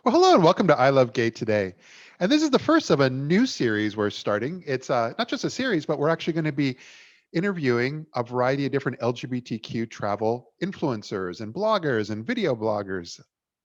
Well, hello and welcome to I Love Gay today. And this is the first of a new series we're starting. It's not just a series, but we're actually going to be interviewing a variety of different LGBTQ travel influencers and bloggers and video bloggers,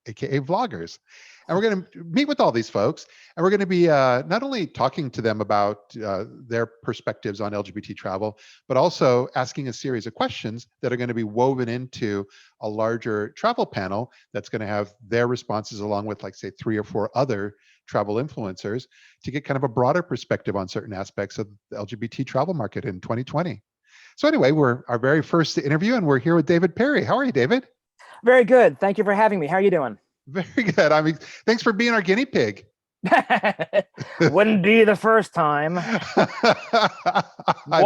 aka vloggers. And we're going to meet with all these folks, and we're going to be not only talking to them about their perspectives on LGBT travel, but also asking a series of questions that are going to be woven into a larger travel panel that's going to have their responses along with, like, say, three or four other travel influencers to get kind of a broader perspective on certain aspects of the LGBT travel market in 2020. So anyway, we're our very first interview, and we're here with David Perry. How are you, David? Very good. Thank you for having me. How are you doing? Very good. I mean, thanks for being our guinea pig. Wouldn't be the first time. I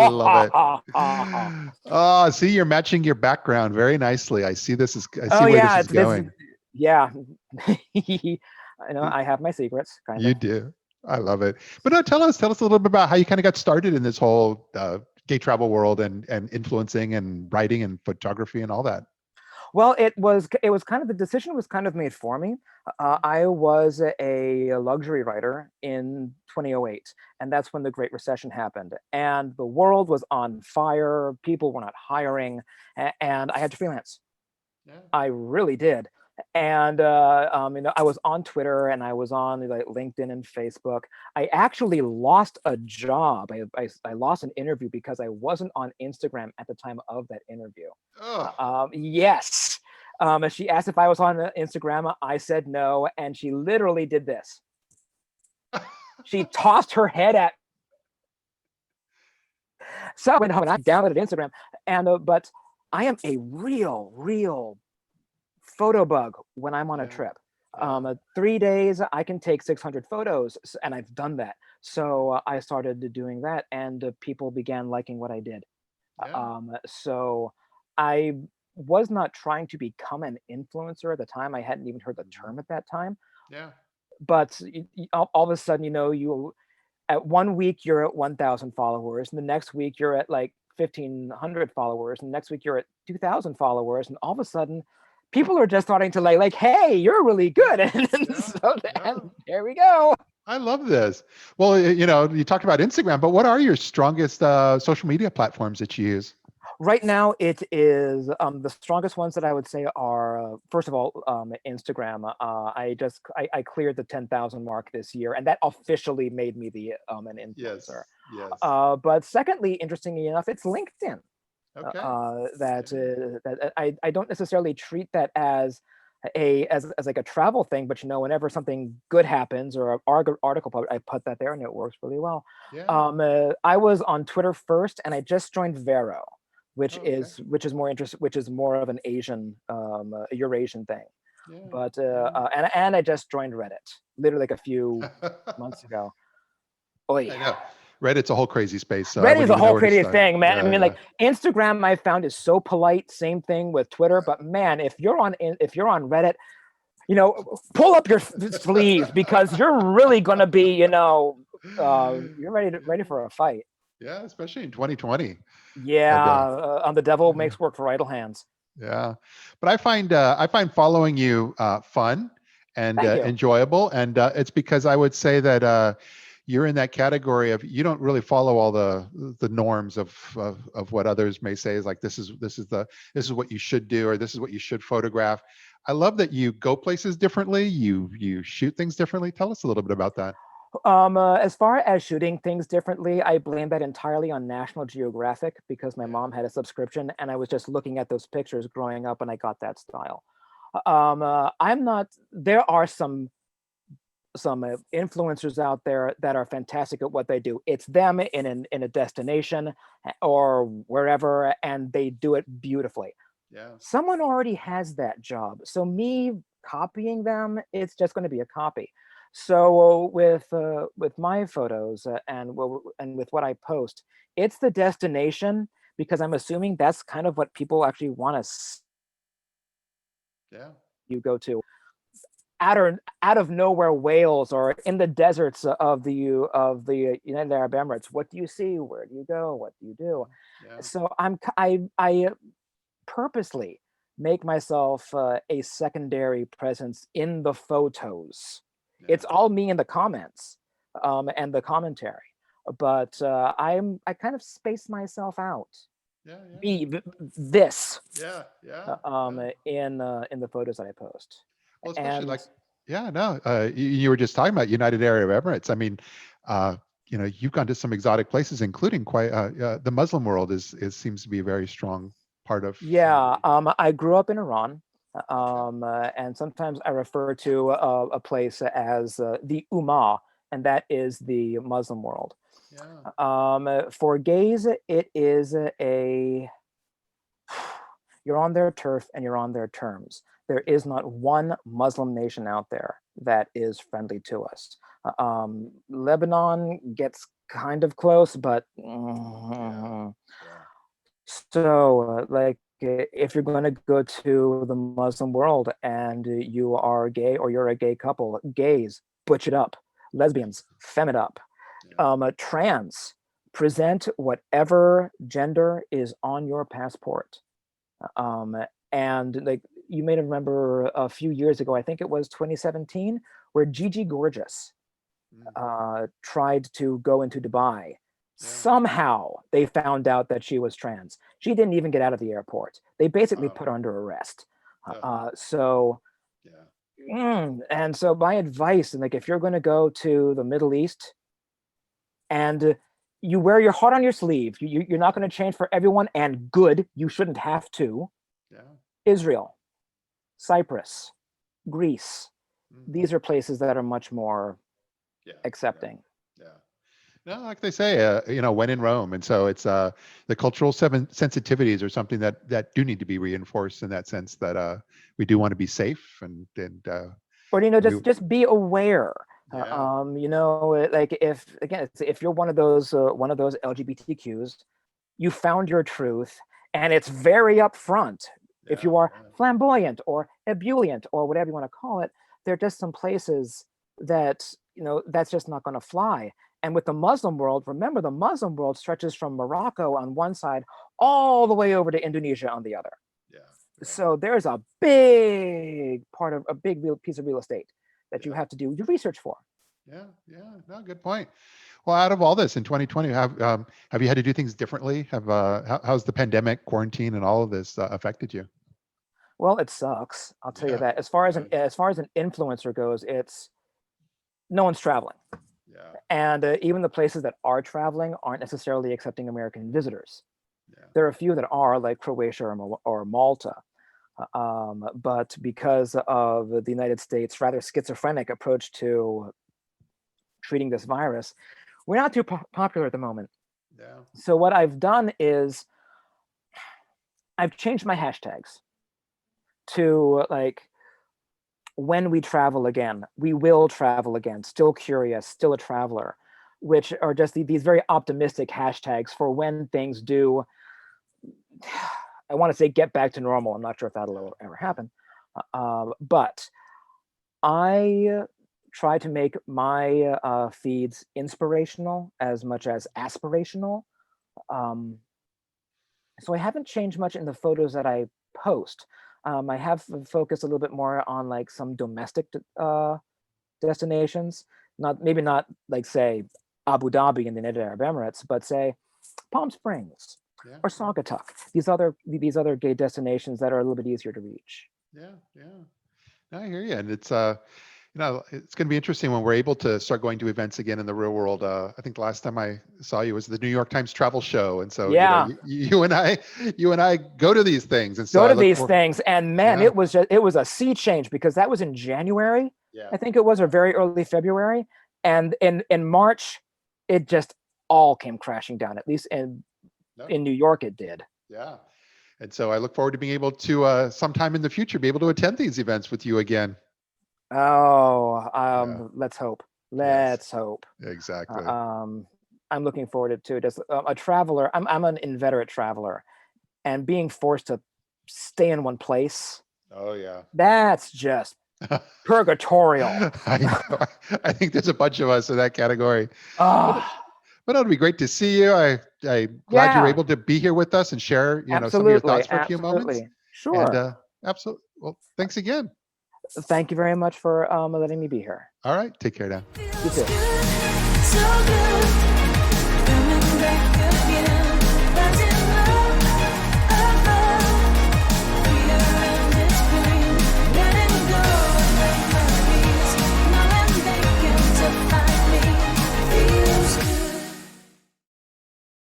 love it. Oh, see, you're matching your background very nicely. I see I see Oh where this yeah, is going. yeah. I know I have my secrets, kind You of. do. I love it. But no, tell us a little bit about how you kind of got started in this whole gay travel world and influencing and writing and photography and all that. Well, it was kind of the decision was kind of made for me. I was a luxury writer in 2008, and that's when the Great Recession happened, and the world was on fire. People were not hiring, and I had to freelance. Yeah. I really did. And I was on Twitter and I was on like LinkedIn and Facebook. I actually lost a job. I lost an interview because I wasn't on Instagram at the time of that interview. Oh. Yes. She asked if I was on Instagram. I said no, and she literally did this. She tossed her head at. So I went home and I downloaded Instagram, and but I am a real photo bug when I'm on a Yeah. trip. Yeah. 3 days, I can take 600 photos, and I've done that. So I started doing that, and people began liking what I did. Yeah. So I was not trying to become an influencer at the time. I hadn't even heard the Mhm. term at that time. Yeah. But all of a sudden, you at 1 week you're at 1,000 followers, and the next week you're at like 1,500 followers, and next week you're at 2,000 followers, and all of a sudden people are just starting to like, hey, you're really good. And Yeah. so Yeah. then there we go. I love this. Well, you talked about Instagram, but what are your strongest social media platforms that you use? Right now it is the strongest ones that I would say are first of all Instagram. I cleared the 10,000 mark this year, and that officially made me the an influencer. Yes. Yes. But secondly, interestingly enough, it's LinkedIn. Okay. Yeah. That I don't necessarily treat that as as like a travel thing, but whenever something good happens or an article I put that there, and it works really well. Yeah. I was on Twitter first, and I just joined Vero, Oh, okay. which is more of an Asian Eurasian thing. Yeah. But Yeah. and I just joined Reddit literally like a few months ago. Oy. I know. Reddit's a whole crazy space, so I Reddit is wouldn't a even know whole where to creative start. thing, man. I Yeah. mean, Yeah. like Instagram, I found is so polite. Same thing with Twitter, but man, if you're on Reddit, pull up your sleeves because you're really gonna be, you're ready for a fight. Yeah, especially in 2020. Yeah, But on the devil yeah. makes work for idle hands. Yeah, but I find following you fun and Thank you. enjoyable, and it's because I would say that you're in that category of you don't really follow all the norms of what others may say is like this is what you should do or this is what you should photograph. I love that you go places differently. You shoot things differently. Tell us a little bit about that. As far as shooting things differently, I blame that entirely on National Geographic because my Yeah. mom had a subscription, and I was just looking at those pictures growing up, and I got that style. I'm not. There are some influencers out there that are fantastic at what they do. It's them in a destination or wherever, and they do it beautifully. Yeah. Someone already has that job, so me copying them, it's just going to be a copy. So with my photos and with what I post, it's the destination because I'm assuming that's kind of what people actually want to Yeah. you go to out of nowhere Wales or in the deserts of the United Arab Emirates. What do you see? Where do you go? What do you do? Yeah. So I purposely make myself a secondary presence in the photos. It's Yeah. all me in the comments and the commentary, but I kind of space myself out. Yeah. Yeah. Be this Yeah. Yeah. Yeah. in the photos that I post, Well, especially and like, yeah, no, you were just talking about United Arab Emirates. I mean, uh, you've gone to some exotic places, including quite the Muslim world is seems to be a very strong part of some of yeah, the. I grew up in Iran, Okay. and sometimes I refer to a place as the Ummah, and that is the Muslim world. Yeah. For gays, it is a you're on their turf and you're on their terms. There Yeah. is not one Muslim nation out there that is friendly to us. Lebanon gets kind of close, but Yeah. Yeah. like if you're going to go to the Muslim world and you are gay or you're a gay couple, gays, butch it up. Lesbians, femme it up. Yeah. Trans, present whatever gender is on your passport. Um, and like you may remember a few years ago, I think it was 2017, where Gigi Gorgeous Mm. tried to go into Dubai. Yeah. Somehow they found out that she was trans. She didn't even get out of the airport. They basically Wow. put her under arrest. Uh, So, yeah. and so my advice, and like if you're going to go to the Middle East and you wear your heart on your sleeve, you're not going to change for everyone, and good, you shouldn't have to. Yeah. Israel, Cyprus, Greece, Hmm. these are places that are much more Yeah. Yeah. accepting. Yeah. No, like they say, when in Rome, and so it's the cultural sensitivities are something that do need to be reinforced in that sense that we do want to be safe and Or we just be aware. yeah Like if again, if you're one of those LGBTQs, you found your truth, and it's very upfront. If yeah you are yeah flamboyant or ebullient or whatever you want to call it, there are just some places that that's just not going to fly. And with the Muslim world, remember the Muslim world stretches from Morocco on one side all the way over to Indonesia on the other. yeah yeah So there's a big part of a big real piece of real estate that you yeah have to do your research for. yeah yeah. No, good point. Well, out of all this in 2020, have you had to do things differently? How's the pandemic, quarantine, and all of this affected you? Well, it sucks. I'll tell you Yeah, that. yeah, As far as an influencer goes, it's no one's traveling, yeah, and even the places that are traveling aren't necessarily accepting American visitors. yeah, There are a few that are, like Croatia or Malta, but because of the United States' rather schizophrenic approach to treating this virus, we're not too popular at the moment. yeah, So what I've done is I've changed my hashtags to like when we travel again, we will travel again, still curious, still a traveler, which are just these very optimistic hashtags for when things do, I want to say, get back to normal. I'm not sure if that'll ever happen. But I try to make my feeds inspirational as much as aspirational. Um, so I haven't changed much in the photos that I post. I have focused a little bit more on like some domestic destinations, not maybe not like say Abu Dhabi in the United Arab Emirates, but say Palm Springs yeah, or yeah, Saugatuck. These other gay destinations that are a little bit easier to reach. yeah, yeah. No, I hear you, and it's going to be interesting when we're able to start going to events again in the real world. I think the last time I saw you was the New York Times travel show, and so Yeah, you and I go to these things, and so go I to look these for things, and man, yeah, it was a sea change because that was in January, yeah, I think it was, or very early February, and in March, it just all came crashing down. At least no, in New York, it did. yeah. And so I look forward to being able to sometime in the future be able to attend these events with you again. Oh, Yeah. let's hope. Yes. Let's hope. Exactly. Um, I'm looking forward to it. As a traveler, I'm an inveterate traveler, and being forced to stay in one place, Oh yeah. that's just purgatorial. I know. I think there's a bunch of us in that category. But Ah, but it'll be great to see you. I'm glad you were yeah, able to be here with us and share some of your absolutely, thoughts for a few moments. absolutely. And Sure. Absolutely. Well, thanks again. Thank you very much for letting me be here. All right. Take care now. You too. So good.